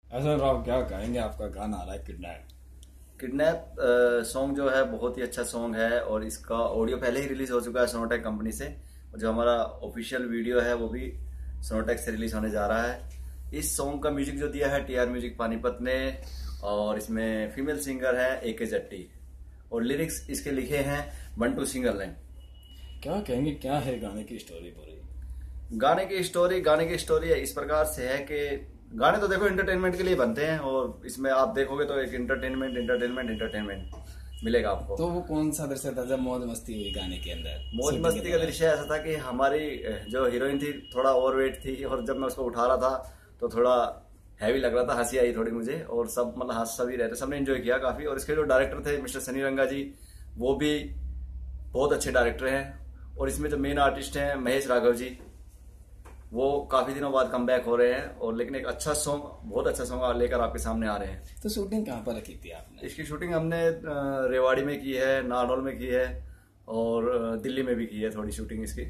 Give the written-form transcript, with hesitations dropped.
असल राव क्या कहेंगे, आपका गाना आ रहा है किडनैप। किडनैप सॉन्ग जो है बहुत ही अच्छा सॉन्ग है और इसका ऑडियो पहले ही रिलीज हो चुका है सोनोटेक कंपनी से। और जो हमारा ऑफिशियल वीडियो है वो भी सोनोटेक से रिलीज होने जा रहा है। इस सॉन्ग का म्यूजिक जो दिया है टीआर म्यूजिक पानीपत ने, और इसमें फीमेल सिंगर है एके जट्टी, और लिरिक्स इसके लिखे हैं बंटू सिंगल ने। क्या कहेंगे, क्या है गाने की स्टोरी पूरी? गाने की स्टोरी इस प्रकार से है कि गाने तो देखो एंटरटेनमेंट के लिए बनते हैं, और इसमें आप देखोगे तो एक एंटरटेनमेंट मिलेगा आपको। तो वो कौन सा दृश्य था जब मौज मस्ती हुई गाने के अंदर? मौज शूटिंग के मस्ती का दौरान? दृश्य ऐसा था कि हमारी जो हीरोइन थी थोड़ा ओवरवेट थी, और जब मैं उसको उठा रहा था तो थोड़ा हैवी लग रहा था, हंसी आई थोड़ी मुझे, और सब मतलब हंस सभी रहते, सबने एंजॉय किया काफी। और इसके जो डायरेक्टर थे मिस्टर सनी रंगा जी, वो भी बहुत अच्छे डायरेक्टर हैं। और इसमें जो मेन आर्टिस्ट हैं महेश राघव जी, वो काफी दिनों बाद कमबैक हो रहे हैं, और लेकिन एक अच्छा सॉन्ग, बहुत अच्छा सॉन्ग लेकर आपके सामने आ रहे हैं। तो शूटिंग कहाँ पर रखी थी आपने? इसकी शूटिंग हमने रेवाड़ी में की है, नारनौल में की है, और दिल्ली में भी की है थोड़ी शूटिंग इसकी।